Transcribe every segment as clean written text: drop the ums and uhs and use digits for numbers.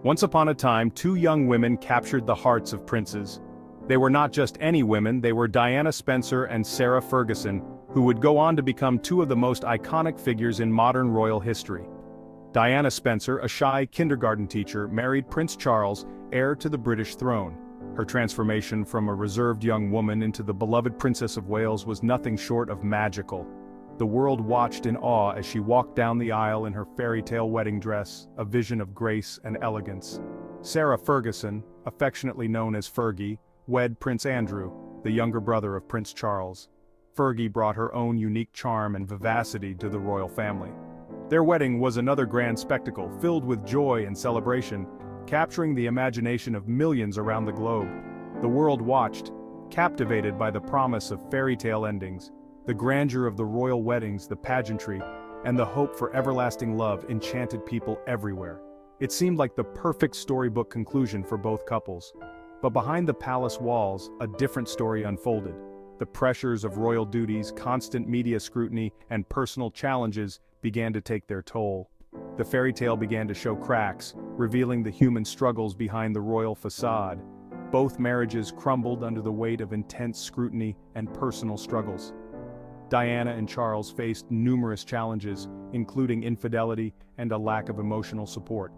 Once upon a time, two young women captured the hearts of princes. They were not just any women, they were Diana Spencer and Sarah Ferguson, who would go on to become two of the most iconic figures in modern royal history. Diana Spencer, a shy kindergarten teacher, married Prince Charles, heir to the British throne. Her transformation from a reserved young woman into the beloved Princess of Wales was nothing short of magical. The world watched in awe as she walked down the aisle in her fairy tale wedding dress, a vision of grace and elegance. Sarah Ferguson, affectionately known as Fergie, wed Prince Andrew, the younger brother of Prince Charles. Fergie brought her own unique charm and vivacity to the royal family. Their wedding was another grand spectacle filled with joy and celebration, capturing the imagination of millions around the globe. The world watched, captivated by the promise of fairy tale endings. The grandeur of the royal weddings, the pageantry, and the hope for everlasting love enchanted people everywhere. It seemed like the perfect storybook conclusion for both couples. But behind the palace walls, a different story unfolded. The pressures of royal duties, constant media scrutiny, and personal challenges began to take their toll. The fairy tale began to show cracks, revealing the human struggles behind the royal facade. Both marriages crumbled under the weight of intense scrutiny and personal struggles. Diana and Charles faced numerous challenges, including infidelity and a lack of emotional support.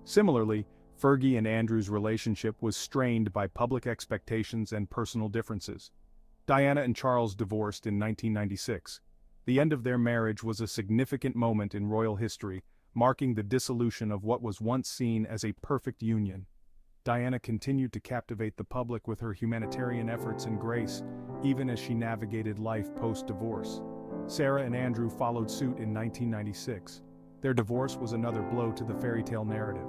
Similarly, Fergie and Andrew's relationship was strained by public expectations and personal differences. Diana and Charles divorced in 1996. The end of their marriage was a significant moment in royal history, marking the dissolution of what was once seen as a perfect union. Diana continued to captivate the public with her humanitarian efforts and grace, even as she navigated life post-divorce. Sarah and Andrew followed suit in 1996. Their divorce was another blow to the fairy tale narrative.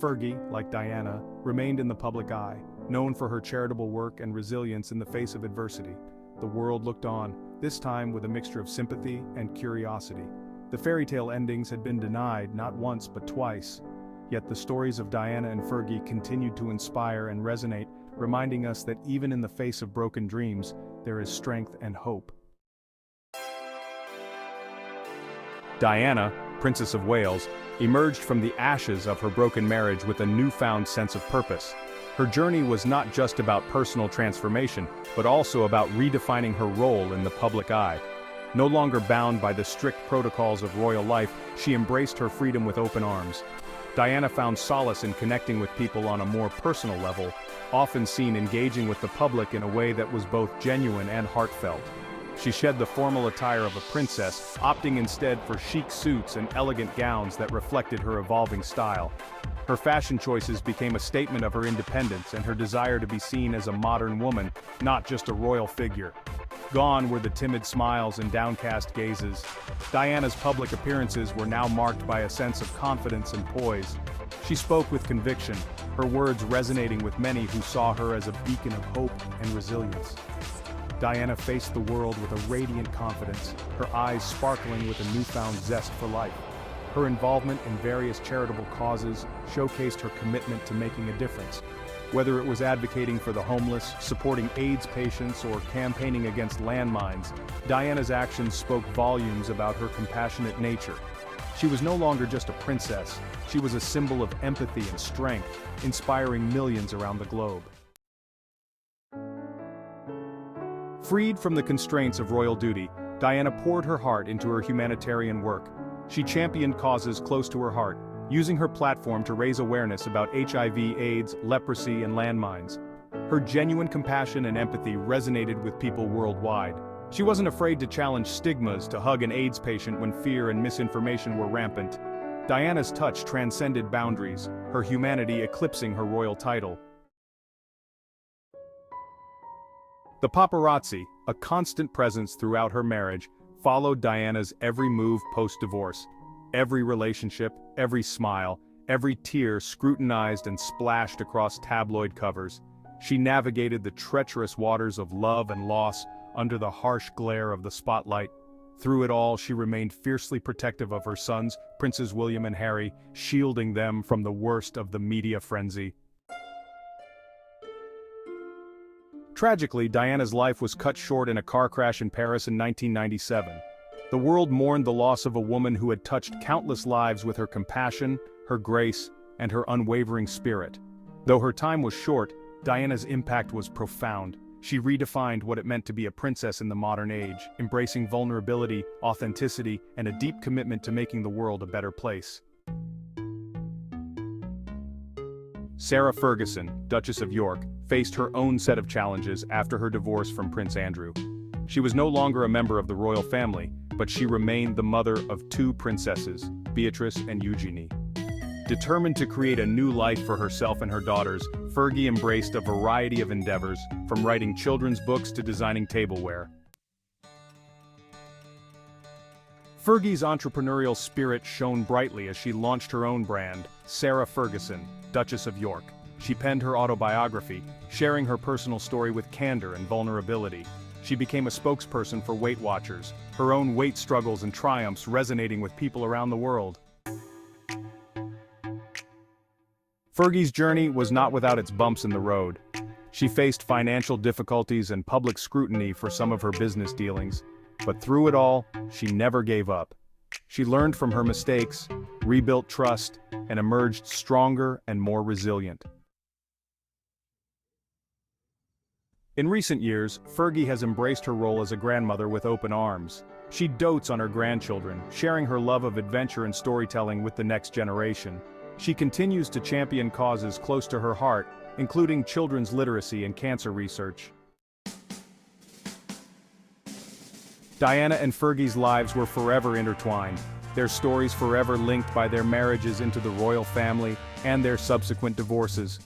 Fergie, like Diana, remained in the public eye, known for her charitable work and resilience in the face of adversity. The world looked on, this time with a mixture of sympathy and curiosity. The fairy tale endings had been denied not once but twice. Yet the stories of Diana and Fergie continued to inspire and resonate, reminding us that even in the face of broken dreams, there is strength and hope. Diana, Princess of Wales, emerged from the ashes of her broken marriage with a newfound sense of purpose. Her journey was not just about personal transformation, but also about redefining her role in the public eye. No longer bound by the strict protocols of royal life, she embraced her freedom with open arms. Diana found solace in connecting with people on a more personal level, often seen engaging with the public in a way that was both genuine and heartfelt. She shed the formal attire of a princess, opting instead for chic suits and elegant gowns that reflected her evolving style. Her fashion choices became a statement of her independence and her desire to be seen as a modern woman, not just a royal figure. Gone were the timid smiles and downcast gazes. Diana's public appearances were now marked by a sense of confidence and poise. She spoke with conviction, her words resonating with many who saw her as a beacon of hope and resilience. Diana faced the world with a radiant confidence, her eyes sparkling with a newfound zest for life. Her involvement in various charitable causes showcased her commitment to making a difference. Whether it was advocating for the homeless, supporting AIDS patients, or campaigning against landmines, Diana's actions spoke volumes about her compassionate nature. She was no longer just a princess, she was a symbol of empathy and strength, inspiring millions around the globe. Freed from the constraints of royal duty, Diana poured her heart into her humanitarian work. She championed causes close to her heart, using her platform to raise awareness about HIV, AIDS, leprosy, and landmines. Her genuine compassion and empathy resonated with people worldwide. She wasn't afraid to challenge stigmas, to hug an AIDS patient when fear and misinformation were rampant. Diana's touch transcended boundaries, her humanity eclipsing her royal title. The paparazzi, a constant presence throughout her marriage, followed Diana's every move post-divorce. Every relationship, every smile, every tear scrutinized and splashed across tabloid covers. She navigated the treacherous waters of love and loss under the harsh glare of the spotlight. Through it all, she remained fiercely protective of her sons, Princes William and Harry, shielding them from the worst of the media frenzy. Tragically, Diana's life was cut short in a car crash in Paris in 1997. The world mourned the loss of a woman who had touched countless lives with her compassion, her grace, and her unwavering spirit. Though her time was short, Diana's impact was profound. She redefined what it meant to be a princess in the modern age, embracing vulnerability, authenticity, and a deep commitment to making the world a better place. Sarah Ferguson, Duchess of York, faced her own set of challenges after her divorce from Prince Andrew. She was no longer a member of the royal family, but she remained the mother of two princesses, Beatrice and Eugenie. Determined to create a new life for herself and her daughters, Fergie embraced a variety of endeavors, from writing children's books to designing tableware. Fergie's entrepreneurial spirit shone brightly as she launched her own brand, Sarah Ferguson, Duchess of York. She penned her autobiography, sharing her personal story with candor and vulnerability. She became a spokesperson for Weight Watchers, her own weight struggles and triumphs resonating with people around the world. Fergie's journey was not without its bumps in the road. She faced financial difficulties and public scrutiny for some of her business dealings, but through it all, she never gave up. She learned from her mistakes, rebuilt trust, and emerged stronger and more resilient. In recent years, Fergie has embraced her role as a grandmother with open arms. She dotes on her grandchildren, sharing her love of adventure and storytelling with the next generation. She continues to champion causes close to her heart, including children's literacy and cancer research. Diana and Fergie's lives were forever intertwined, their stories forever linked by their marriages into the royal family and their subsequent divorces.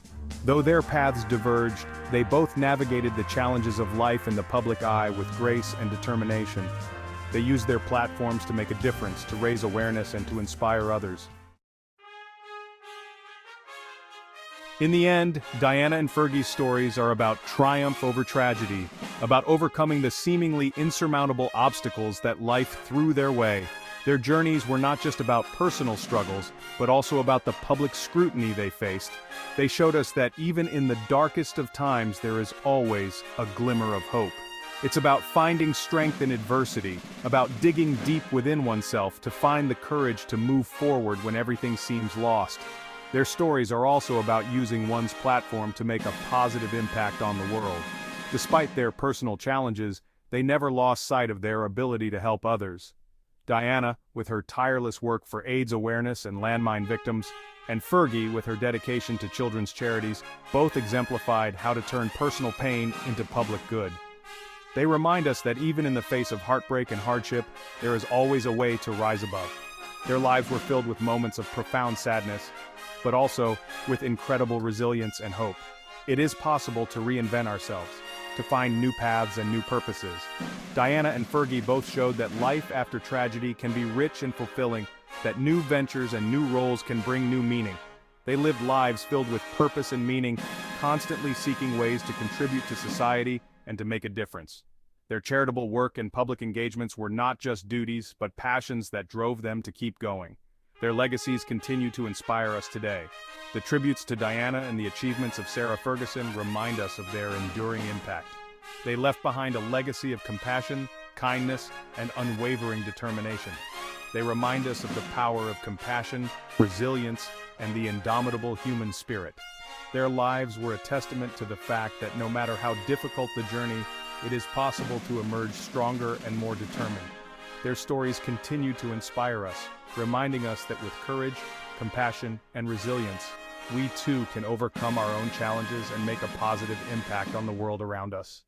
Though their paths diverged, they both navigated the challenges of life in the public eye with grace and determination. They used their platforms to make a difference, to raise awareness, and to inspire others. In the end, Diana and Fergie's stories are about triumph over tragedy, about overcoming the seemingly insurmountable obstacles that life threw their way. Their journeys were not just about personal struggles, but also about the public scrutiny they faced. They showed us that even in the darkest of times there is always a glimmer of hope. It's about finding strength in adversity, about digging deep within oneself to find the courage to move forward when everything seems lost. Their stories are also about using one's platform to make a positive impact on the world. Despite their personal challenges, they never lost sight of their ability to help others. Diana, with her tireless work for AIDS awareness and landmine victims, and Fergie, with her dedication to children's charities, both exemplified how to turn personal pain into public good. They remind us that even in the face of heartbreak and hardship, there is always a way to rise above. Their lives were filled with moments of profound sadness, but also with incredible resilience and hope. It is possible to reinvent ourselves, to find new paths and new purposes. Diana and Fergie both showed that life after tragedy can be rich and fulfilling, that new ventures and new roles can bring new meaning. They lived lives filled with purpose and meaning, constantly seeking ways to contribute to society and to make a difference. Their charitable work and public engagements were not just duties, but passions that drove them to keep going. Their legacies continue to inspire us today. The tributes to Diana and the achievements of Sarah Ferguson remind us of their enduring impact. They left behind a legacy of compassion, kindness, and unwavering determination. They remind us of the power of compassion, resilience, and the indomitable human spirit. Their lives were a testament to the fact that no matter how difficult the journey, it is possible to emerge stronger and more determined. Their stories continue to inspire us, reminding us that with courage, compassion, and resilience, we too can overcome our own challenges and make a positive impact on the world around us.